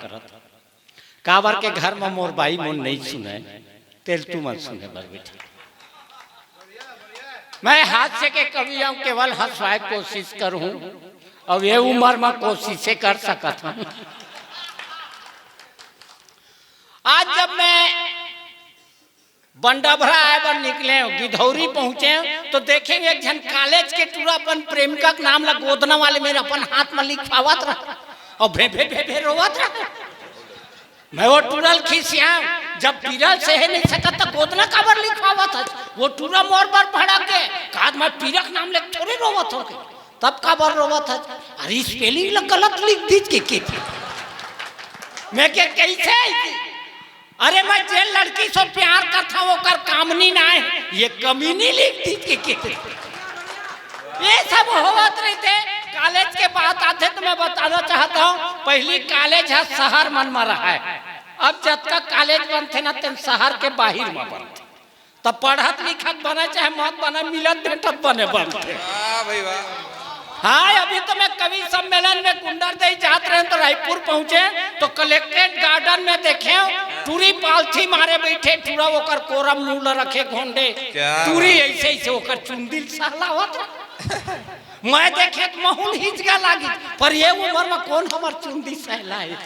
करत काबर के घर में मोर बाई मोन नहीं सुने तेल तू मत सुने बर बेटी। मैं हाथ से के कभी हम केवल हंसवाए कोशिश करूं और ये उम्र में कोशिश कर सकता हूं। आज जब मैं बंडाभरा आए पर निकले गिधौरी पहुंचे तो देखेंगे एक जन कॉलेज के टूरा अपन प्रेमिका का नाम ला गोदना वाले मेरे अपन हाथ में लिखवावत रहा और भे भे भे भे रोवत रहा। मैं वो टूरल खिसिया जब पीरल से है नहीं सकत तो गोदना काबर लिखवावत है वो टूरा मोर पर भड़ा के काद में पीरक नाम ले थोड़ी रोवत हो के तब काबर रोवत है। अरे स्पेलिंग ला गलत लिख दी के मैं के कैसे अरे मैं जे लड़की से प्यार करता वो कर कामनी ना है ये कमीनी लिख दी के ये सब होवत रहते। कॉलेज के बात आते तो मैं बताना चाहता हूँ पहली कॉलेज है शहर मन में रहा है अब जब तक कॉलेज बनते ना तेन शहर के बाहर में बनते तब पढ़त लिखत बने चाहे मत बने मिलत भेटत बने बनते। हाँ अभी तो मैं कवि सम्मेलन में कुंडर दे जात रहे तो रायपुर पहुंचे तो कलेक्ट्रेट गार्डन में देखे टूरी पालथी मारे बैठे टूरा ओकर कोरम मूल रखे घोंडे टूरी ऐसे ऐसे ओकर चुंदिल सहलावत मैं देखे तो महूल हिचगा लागी पर ये उम्र में कौन हमार चुंदी सहलाए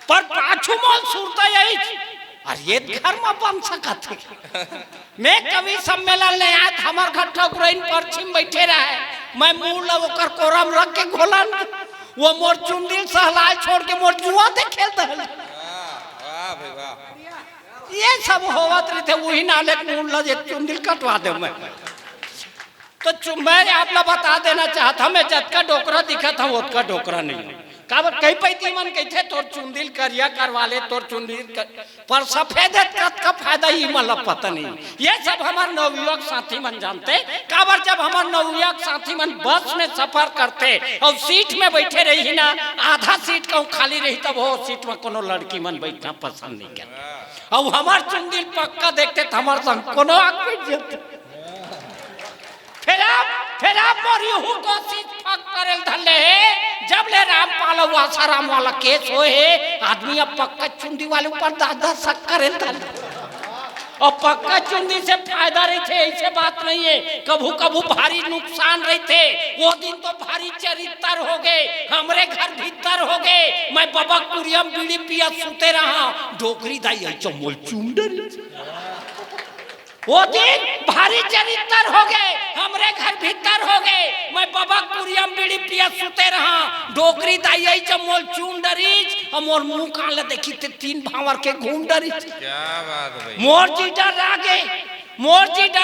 पर पाछू मोल सुरता यही और ये घर में बन सकत है। मैं कवि सम्मेलन ले आया हमार घर ठकुराइन पश्चिम बैठे रहे मैं मूल ओकर कोरम रख के घोलन वो मोर चुंदिल सहलाए छोड़ के मोर जुआ दे खेल दहल। वाह भाई वाह ये सब होवत रहे थे वही नाले मूल ला जे चुंदिल कटवा दे मैं तो मैं आप ला बता देना चाहता मैं जतका डोकरा दिखा था उसका डोकरा नहीं काबर कई पैती मन कहते तोर चुंदिल करिया करवा ले तोर चुंदिल पर सफेद का फायदा ही मतलब पता नहीं। ये सब हमारे नवयुवक साथी मन जानते काबर जब हमारे नवयुवक साथी मन बस में सफर करते और सीट में बैठे रही ना आधा सीट कहूँ खाली रही तब वो सीट में कोनो लड़की मन बैठना पसंद नहीं करते और हमार चुंदिल पक्का देखते तो हमारे संग कोनो आग बैठ जाते फिर आप मोरी हूँ कोशिश फक करल धले जब ले रामपाल आसाराम वाला केस होए आदमी अब पक्का चुंदी वाले ऊपर दादा शक करल धले और पक्का चुंदी से फायदा रहते ऐसे बात नहीं है कभू कभू भारी नुकसान रहते वो दिन तो भारी चरित्र हो गए हमरे घर भीतर हो गए मैं बाबा कुरियम बीड़ी पिया सुते रहा डोकरी दाई चमोल चुंडन वो दिन भारी चरित्र हो गए हमरे घर भीतर हो गए मैं बाबा कुरियम बीड़ी पिया सुते रहा डोकरी दाई चमोल चुंडरीज और मोर मुंह काला देखी ते तीन भावर के घूम डरी क्या बात भाई मोर जी डर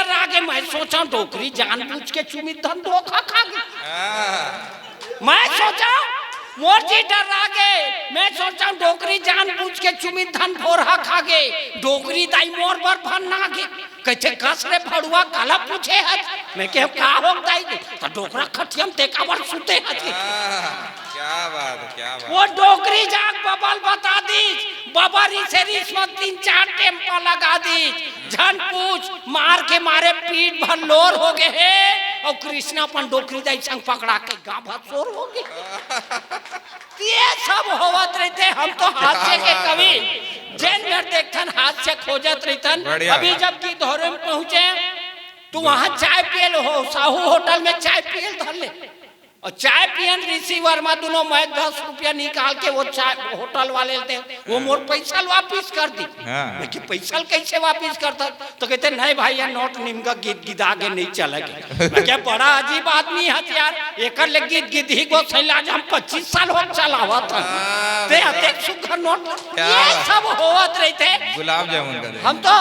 रागे मैं सोचा डोकरी जानबूझ के चुमी धन धोखा खा गई मैं सोचा मोर जी डर रागे मैं सोचा डोकरी जानबूझ के चुमी धन भोरहा खा गए डोकरी दाई मोर पर भन ना गे कहते कस रे फड़ुआ काला पूछे है मैं कह का हो दाई तो डोकरा खटियम ते काबर सुते है क्या बात वो डोकरी जाग बबल बता दी बबरी से रिश्वत 3-4 टेम्पा लगा दी झन पूछ मार के मारे पीठ भर लोर हो गए है और कृष्णा अपन डोकरी दाई संग पकड़ा के गांव भर शोर हो गए। ये सब होवत रहते हम तो हास्य के कवि जेल में देखन हाथ से खोजत रहतन। अभी जब की धोरे में पहुंचे तो वहां चाय पियल हो साहू होटल में चाय पियल धर ले और चाय पियन ऋषि वर्मा दोनों मैं 10 रुपया निकाल के वो चाय होटल वाले दे वो मोर पैसा वापिस कर दी। मैं कि पैसा कैसे वापिस करता तो कहते नहीं भाई ये नोट निमका गीत गीत आगे नहीं चलेगा। मैं क्या बड़ा अजीब आदमी है यार एक गीत गीत ही को आज हम 25 साल हो चलावा था ते अतेक सुखर नोट ये सब होवत रहते गुलाब जामुन हम तो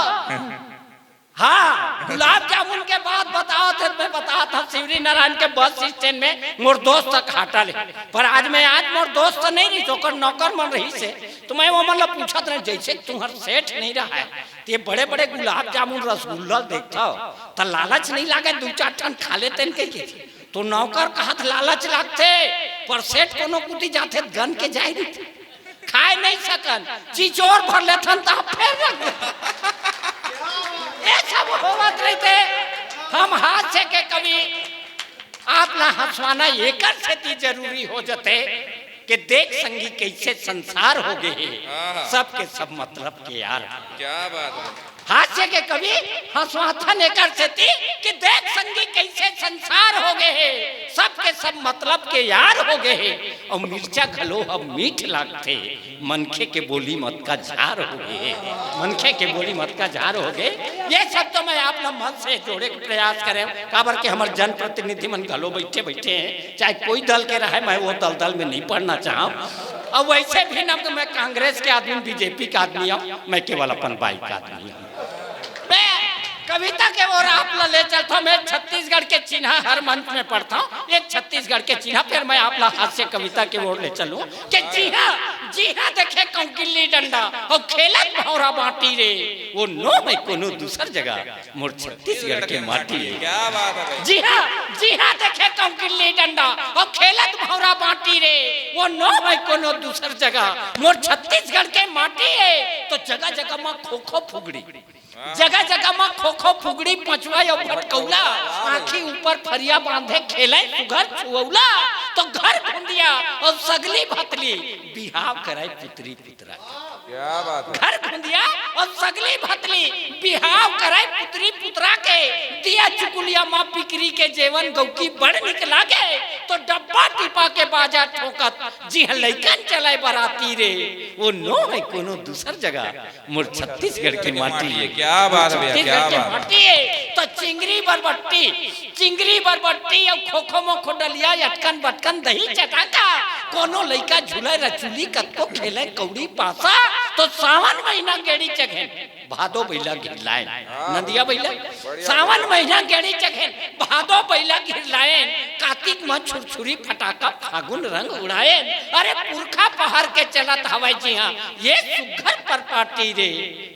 हाँ गुलाब जामुन के बाद बताओ थे मैं बताया था शिवरी नारायण के बस स्टैंड में मोर दोस्त तक हाटा ले पर आज मोर दोस्त तो नहीं रही तो नौकर मन रही से तो मैं वो मतलब पूछा था जैसे तुम्हार सेठ नहीं रहा है तो ये बड़े बड़े गुलाब जामुन रसगुल्ला देखता हो तो लालच नहीं लागे 2-4 टन खा लेते तो नौकर कहा लालच लागते पर सेठ कोनो कुटी जाते गन के जाए नहीं खाए नहीं सकन चिचोर भर लेथन तो फिर ये सब होवत रहते हम हाथ से के कभी आप ला हंसवाना एकर खेती जरूरी हो जते कि देख संगी कैसे संसार हो गए सबके सब मतलब के यार। क्या बात है। हास्य के कवि हंसवाथा नेकर से थी कि देख संगी कैसे संसार हो गए सबके सब मतलब के यार हो गए और मिर्चा घलो अब मीठ लागते मनखे के बोली मत का झार हो गए। मनखे के बोली मत का झार हो गए। ये सब तो मैं आप लोग मन से जोड़े के प्रयास करें काबर के हमारे जन प्रतिनिधि मन घलो बैठे बैठे हैं चाहे कोई दल के रहे मैं वो दल में नहीं पढ़ना चाहूँ। और वैसे भी ना मैं कांग्रेस के आदमी बीजेपी का आदमी हूँ मैं केवल अपन बाइक का आदमी हूँ। मैं कविता के और आप ले चलता हूँ। मैं छत्तीसगढ़ के चिन्ह हर मंच में पढ़ता हूँ एक छत्तीसगढ़ के चिन्ह फिर मैं आप हास्य कविता के ओर ले चलूं कि जी हाँ देखे कौकिली डंडा और खेलत भौरा बाटी रे वो नो है कोनो दूसर जगह मोर छत्तीसगढ़ के माटी रे। क्या बात है। जी हाँ देखे कौकिली डंडा और खेलत भौरा बाटी रे वो नो है कोनो दूसर जगह मोर छत्तीसगढ़ के माटी है। तो जगह जगह में खो खो फुगड़ी जगह जगह में खो खो फुगड़ी पचवा और भटकौला आँखी ऊपर फरिया बांधे खेले सुगर छुअला तो घर खुंदिया और सगली भतली बिहाव कराए पुत्री पुतरा। क्या बात है। घर खुंदिया और सगली भतली बिहाव कराए पुत्री पुतरा के दिया चुकुलिया माँ पिकरी के जेवन गौकी बड़ निकला के तो डब्बा टिपा के बाजा ठोकत जी हाँ लइकन चलाए बराती रे वो नो है कोनो दूसर जगह मोर छत्तीसगढ़ की माटी है। क्या बात है भैया क्या बात माटी है। तो चिंगरी बरबट्टी और खोखो मो खोडलिया अटकन बटकन दही चटाका कोनो लइका झूले रचुली कतको खेले कौड़ी पासा तो सावन महीना गेड़ी चघेन भादो बैला गिरलायन नदिया बैला सावन महीना गेड़ी चघेन भादो बैला गिरलायन कार्तिक में छुरछुरी फटाका फागुन रंग उड़ायन अरे पुरखा पहाड़ के चलत हवाई जी हाँ ये सुघर पर पार्टी रे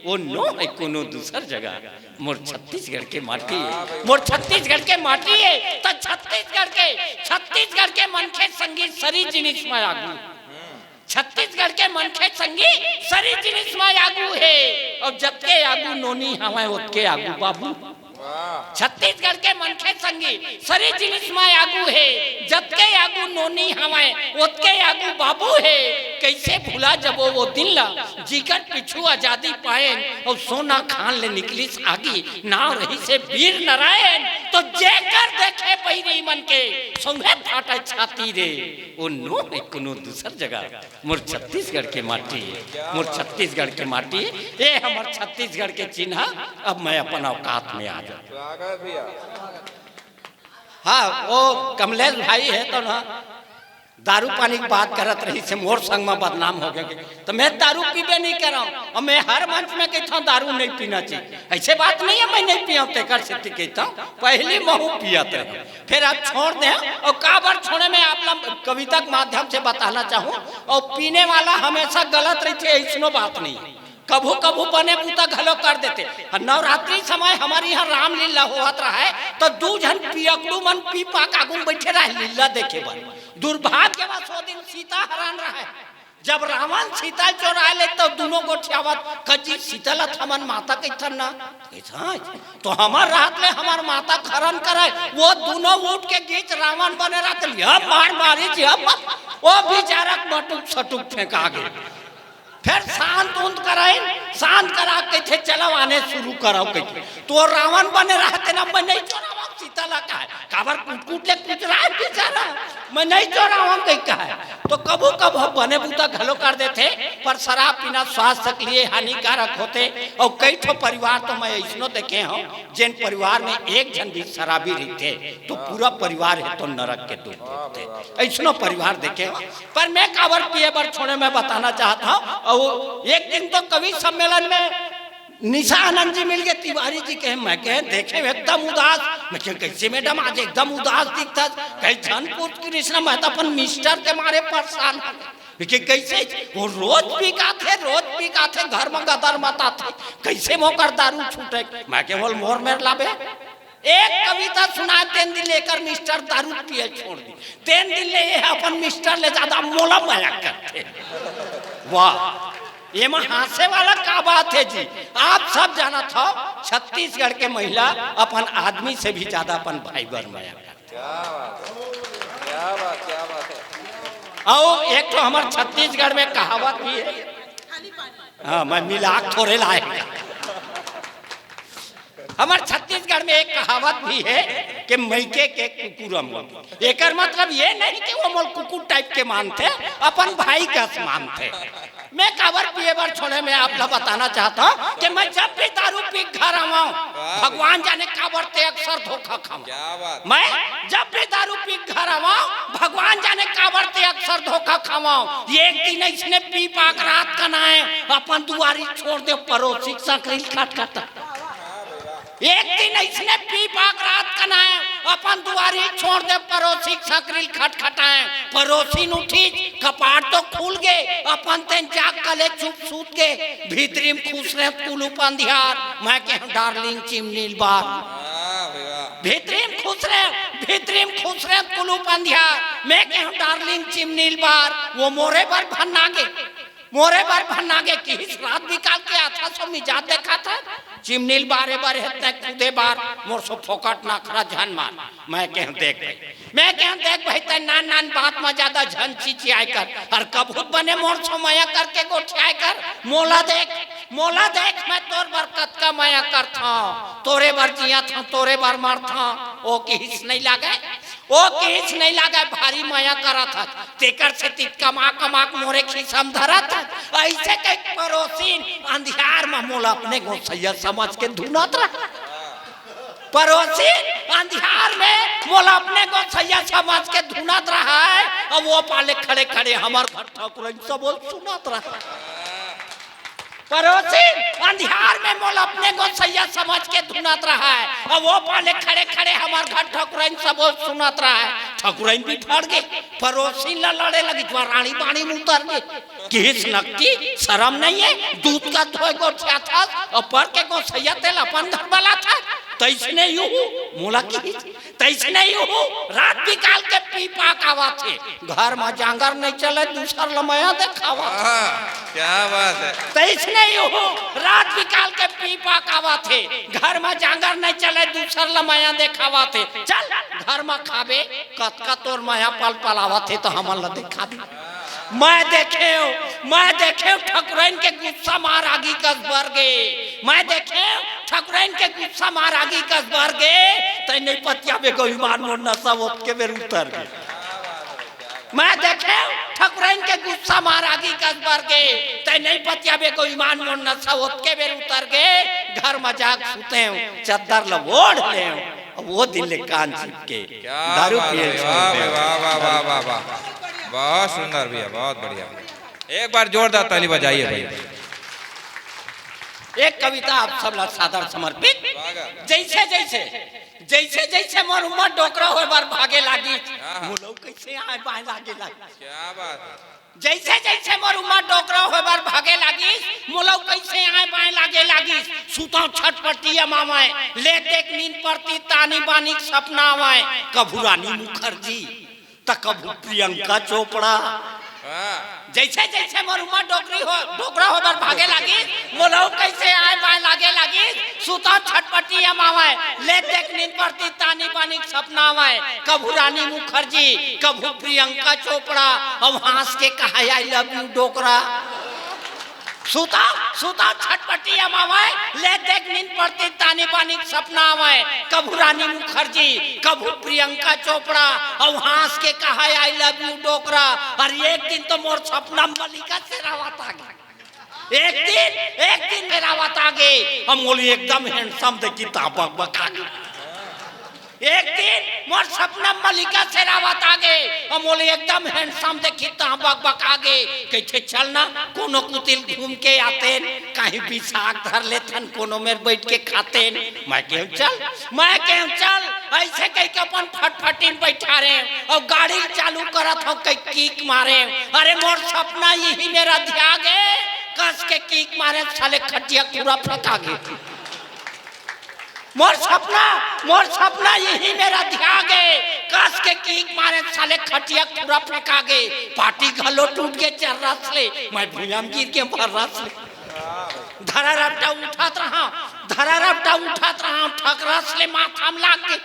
वो नो है कोनो दूसर जगह मोर छत्तीसगढ़ के माटी है। मोर छत्तीसगढ़ के माटी है तो छत्तीसगढ़ के मनखे संगीत सरी जिनिस में आगू छत्तीसगढ़ के मनखे संगी सरी जिनिस में आगू है और जबके आगू नोनी हवा उतके आगू बाबू। छत्तीसगढ़ के मनखे संगी सरी जिनिस में आगू है जबके आगू नोनी हवा उतके आगू बाबू है। कैसे भूला जब वो दिन ला जिगर पिछू आजादी पाए और सोना खान ले निकली आगी नाव रही से वीर नारायण तो जेकर देखे पहिरी मन के संगे फाटा छाती रे वो नो है कोनो दूसर जगह मोर छत्तीसगढ़ के माटी है। मोर छत्तीसगढ़ के माटी ये हमार छत्तीसगढ़ के चिन्ह। अब मैं अपन औकात में आ जाऊं। स्वागत भैया। हाँ वो कमलेश भाई है तो ना दारू पानी की बात करत रही से मोर संग में बदनाम हो गए तो मैं दारू पीबे नहीं कर रहा हूँ और मैं हर मंच में कहता हूँ दारू नहीं पीना चाहिए। ऐसे बात नहीं है मैं नहीं पिया तेकर से कहता हूँ पहले महू पिया थे फिर आप छोड़ दें और काबर छोड़े में आप कविता के माध्यम से बताना चाहूँ और पीने वाला हमेशा गलत रही थी ऐसनो बात नहीं है कभू कभू बने बूता घलो कर देते। नवरात्रि समय हमारे यहाँ रामलीला होत रहा है तो दू जन पियकड़ू मन पी पाक आगू बैठे रहे लीला देखे बन दुर्भाग्य के बाद 100 दिन सीता हरान रहा है जब रावण सीता चोरा ले तो दोनों गोठियावत कजी सीतल थमन माता कैथन ना तो हमार रात ले हमार माता खरन करे वो दोनों उठ के गीत रावण बने रहते मार मारी जी वो बेचारा मटुक सटुक फेंका गए फिर शांत कराए शांत करा के चलो आने शुरू करो कहे तो रावण बने रहते ना मैं नहीं चोरा सीता का है काबर कूट ले कुछ रहा है बेचारा मैं नहीं चोरा हूँ कहीं का है तो कबू कब बने बूता घलो कर देते पर शराब पीना स्वास्थ्य के लिए हानिकारक होते और कई ठो परिवार तो मैं ऐसनो देखे हूँ जिन परिवार में एक जन भी शराबी रहते तो पूरा परिवार है तो नरक के दूर होते ऐसनो परिवार देखे पर मैं काबर पिए बर छोड़े में बताना चाहता हूँ और एक दिन तो कवि सम्मेलन में निशा आनंद जी मिल गए तिवारी जी कहे मैं कहे देखे एकदम उदास मैं कहे कैसे मैडम आज एकदम उदास दिखता कहे जनपुर कृष्ण मैं तो अपन मिस्टर के मारे परेशान कि कैसे वो रोज पी थे घर में गदर मता थे कैसे मोकर दारू छूटे मैं के बोल मोर मेर लाबे एक कविता सुना 3 दिन लेकर मिस्टर दारू पिए छोड़ दी 3 दिन ले अपन मिस्टर ले ज्यादा मोला माया करते। वाह ये में हासे वाला का बात है जी। आप सब जाना था छत्तीसगढ़ के महिला अपन आदमी से भी ज्यादा अपन भाई बर माया करते। क्या बात है। और एक तो हमारे छत्तीसगढ़ में कहावत भी है, हाँ मैं मिलाक थोड़े लाएगा। हमारे छत्तीसगढ़ में एक कहावत भी है कि मैके के कुकुरम। एक मतलब ये नहीं कि वो मोल कुकुर टाइप के मानते, अपन भाई का मानते। मैं काबर पिए बार छोड़े में आप लोग बताना चाहता हूँ कि मैं जब भी दारू पी घर आवाऊं, भगवान जाने काबर ते अक्सर धोखा खाऊं। मैं जब भी दारू पी घर आवाऊं, भगवान जाने काबर ते अक्सर धोखा खावाऊं। एक दिन इसने पी पाक रात का नाए अपन दुआरी छोड़ दे पड़ोसी सकरी खट खट। एक दिन इसने पी पाक रात का नाए अपन दुआरी छोड़ दे पड़ोसी सकरी खटखटाए। पड़ोसी उठी कपाट तो खुल गए, अपन तेन जाग कले चुप सूत के भीतरी में खुश रहे कुलू पंधियार। मैं कह डार्लिंग चिमनील बार भीतरी में खुश रहे कुलू पंधियार। मैं कह डार्लिंग चिमनील बार वो मोरे पर भन्ना गे कि इस रात निकाल के आता सो मिजाज देखा था। चिमनील बारे बारे हत्ते कूदे बार मोर सो फोकट ना खरा झन मार। मैं कह देख भाई ते नान बात में ज्यादा झन चिचियाय कर और कबूत बने मोर सो माया करके गोठियाय कर। मोला देख मैं तोर बरकत का माया करता, तोरे बार जिया था तोरे बार मरता। ओ किस नहीं लागे भारी माया करा था तेकर से ती कमा मोरे खिसम धरा था। ऐसे के पड़ोसी अंधियार में मोला अपने गोसैया समझ के धुनत रहा। पड़ोसी अंधियार में मोला अपने गोसैया समझ के धुनत रहा है और वो पाले खड़े हमार घर ठाकुर सब बोल सुनत रहा। पड़ोसी अंधियार में मोल अपने गोसैया समझ के धुनत रहा है और वो पाले खड़े हमार घर ठकुराइन सब सुनत रहा है। ठकुराइन भी फट गए, पड़ोसी ला लड़े लगी तो रानी पानी में उतर गए। किस नक्की शर्म नहीं है, दूध का धोए गोठिया था और पर के गोसैया तेल अपन घर वाला था। तैसने यूं मोला की तैसने यूं रात निकाल के पी पाक आवा थे। घर में जांगर नहीं चले दूसर लमया देखावा। क्या बात है। तैसने यूं रात निकाल के पी पाक आवा थे। घर में जांगर नहीं चले दूसर लमया देखावा थे। चल घर में खाबे कतका तोर माया पल आवा थे तो हमन ला देखा दी। मैं देखे ठकुराइन के गुस्सा मार आगी कस भर गे। मैं देखे ठकुराइन के गुस्सा मार आगी कस भर गे तै नहीं पतिया बे गो ईमान मोर नशा ओत के बेर उतर गे। मैं देखे ठकुराइन के गुस्सा मार आगी कस भर गे तै नहीं पतिया बे गो ईमान मोर नशा ओत के बेर उतर गे। घर में जाग सुते चद्दर ल ओढ़ ले वो दिन ले कान चिप के दारू पिए। वाह बहुत सुंदर भैया, बहुत बढ़िया। एक बार जोरदार ताली बजाइए भाई। एक कविता आप सब ला सादर समर्पित। जैसे मोर उम्र डोकरा होए बार भागे लागी मुलौ कैसे आए बाएं लागे लागी। क्या बात है। जैसे मोर उम्र डोकरा होए बार भागे लागी मुलौ कैसे आए बाएं लागे लागी। सुता छटपटिया मामाए ले देख नींद पड़ती तानी बानी सपना आए। कभू रानी मुखर्जी कबू प्रियंका चोपड़ा। जैसे मोर उम्र डोकरा हो बार भागे लागी मोलौ कैसे आए बाएं लागे लागी। सुता छटपटी अमावाए ले देख नींद पड़ती तानी बानी सपना आवाए। कभू रानी मुखर्जी कभू प्रियंका चोपड़ा अब हंस के कहा आई लव यू डोकरा। सुता छटपटी अमावाए ले देख नींद पड़ती तानी बानी सपना आवाए। कभू रानी मुखर्जी कभू प्रियंका चोपड़ा और हंस के कहा आई लव यू डोकरा। और एक दिन तो मोर सपना मलिका से रावत आ गए। एक दिन मेरा रावत आ गए हम बोली एकदम हैंडसम देखी ताबक बका। एक दिन मोर सपना मलिका से रावत आ गए हम बोले एकदम हैंडसम देखी ताबक बका गए। कैसे चलना कोनो कुतिल घूम के आते कहीं बिसाक धर लेथन कोनो में बैठ के खाते। मैं केहू चल ऐसे कहीं के अपन फटफटी बैठा रहे और गाड़ी चालू करत हो कहीं किक मारे। अरे मोर सपना यही मेरा ध्या गए कस के किक मारे साले खटिया पूरा फेंका गए। मोर सपना यही मेरा ध्या गए कस के किक मारे साले खटिया पूरा फेंका गए। पार्टी घलो टूट के चर्रस ले मैं भूया में गिर के भर्रस ले। धरा रपटा उठात रहा ठकरस ले माथा में लाग के।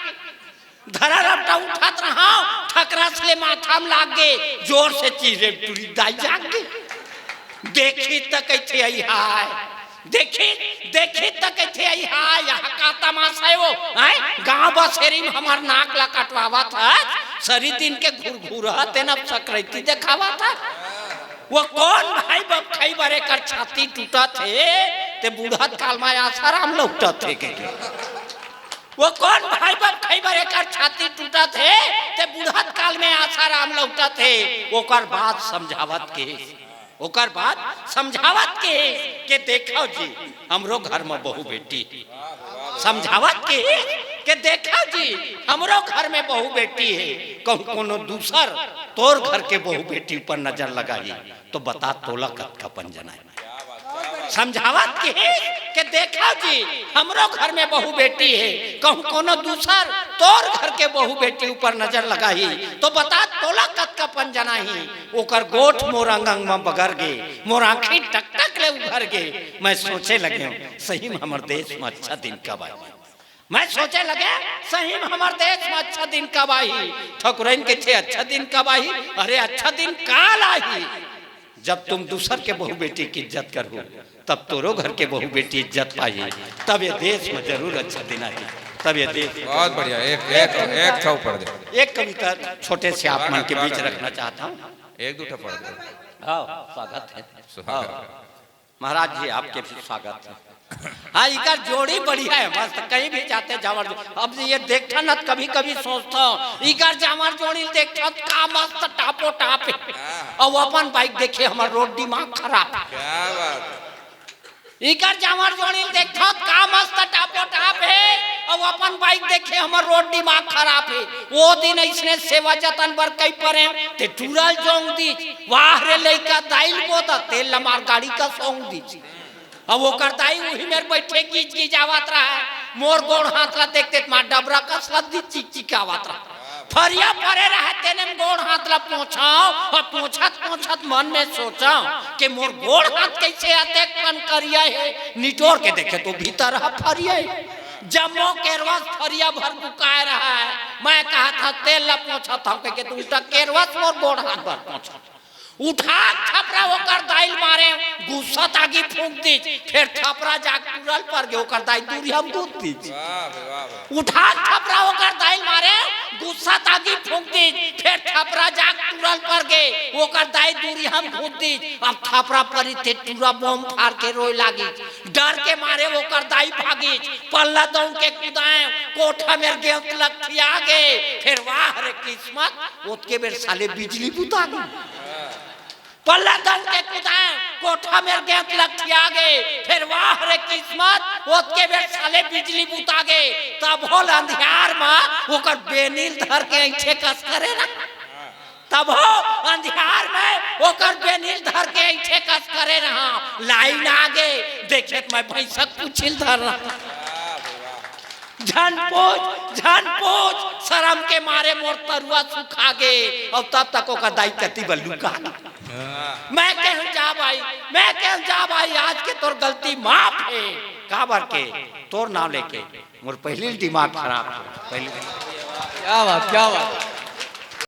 धरा रपटा उठात रहा ठकरा से माथा में लाग गे जोर से चीरे टूरी दाई जाग गे देखी तक ऐसे आई हाय देखी तक ऐसे आई हाय यहाँ का तमाशा है वो आए गांव बसेरी में हमार नाक ला कटवावा था सरी दिन के घुर तेना सकरैती दिखावा था वो कौन भाई बाप कई बारे कर छाती टूटा थे ते बूढ़ा काल में आसाराम लौटा थे के वो कौन भाई बाप कई बारे कर छाती टूटा थे ते बूढ़ा काल में आसाराम लौटा थे ओकर बात समझावत के देखो जी हमरो घर में बहू बेटी समझावत के देखो जी हमरो घर में बहू बेटी है कहूँ कोनो दूसर तोर घर के बहू बेटी पर नजर लगाई तो बता तोला कत का पंजना है समझावत के देखो जी हमरो घर में बहू बेटी है कहूँ कोनो दूसर तोर घर के बहू बेटी ऊपर नजर लगाई तो बता तोला कत का पंजना ही ओकर गोठ मोर अंग में बगर गे मोर आँखी टक टक ले उभर गे मैं सोचे लगे सही में हमारे देश में अच्छा दिन कब आई मैं सोचे लगे सही में हमारे देश में अच्छा दिन कब आई ठकुरैन के थे अच्छा दिन कब आई अरे अच्छा दिन काल आई जब तुम दूसर के बहू बेटी की इज्जत करो तब तोरो घर के बहू बेटी इज्जत पाई तब ये देश में जरूर अच्छा दिन आई तब ये देश बहुत बढ़िया एक छाव पढ़ दे एक कविता छोटे से आप मन के बीच रखना चाहता हूँ एक दूठा पढ़ दे स्वागत है महाराज जी आपके भी स्वागत है हाँ इका जोड़ी बढ़िया है मस्त कहीं भी जाते जावर अब ये देखता न कभी कभी सोचता हूँ इकर जावर जोड़ी देखता का मस्त टापो टाप और वो अपन बाइक देखे हमार रोड दिमाग खराब क्या बात इकर जावर जोड़ी देखता का मस्त टापो टाप है और वो अपन बाइक देखे हमार रोड दिमाग खराब है वो दिन इसने सेवा जतन बर कई परे ते टूरल जोंग दी वाह रे लइका दाइल बोता तेल लमार गाड़ी का सोंग दी अब वो करता ही वही मेरे बैठे की जावत रहा मोर गोड़ हाथ ला देखते मार डबरा कसला दी चिक आवत रहा फरिया परे रहे तेने गोड़ हाथ ला पहुंचाओ और पहुंचत मन में सोचाओ कि मोर गोड़ हाथ कैसे आते कन करिया है निटोर के देखे तो भीतर रहा फरिया जम्मो केरवस फरिया भर बुकाए रहा है मैं कहा था तेल ला पहुंचा था कि तू उल्टा केरवस मोर गोड़ हाथ भर पहुंचा उठा थपरा होकर दाइल मारे गुस्सा तागी फूंक दी फिर थपरा जा कुरल पर गए होकर दाइल दूरी हम दूध दी उठा थपरा होकर दाइल मारे गुस्सा तागी फूंक दी फिर थपरा जा कुरल पर गए होकर दाइल दूरी हम दूध दी अब थपरा परी थे पूरा बम फाड़ के रोए लागी डर के मारे होकर दाई भागी पल्ला दौड़ के कुदाए कोठा में गेंद लग आ गए फिर वाह रे किस्मत उसके बेर साले बिजली बुता गई पल्ला दल के कुदाए कोठा में गेंद लग आ गए फिर वाह रे किस्मत उसके बेर साले बिजली बुता गए तब होल अंधियार में ओकर बेनील धर के ऐठे कस करे ना तब हो अंधियार में ओकर बेनील धर के ऐठे कस करे रहा लाइन आगे देखे मैं भैंसक पुछिल धर रहा झन पोच शर्म के मारे मोर तरुआ सुखा गए और तब तक ओकर दाई कति बल्लू का मैं कहूं जा भाई आज के तोर गलती माफ है का बार के तोर नाम लेके मोर पहले दिमाग खराब पहले क्या बात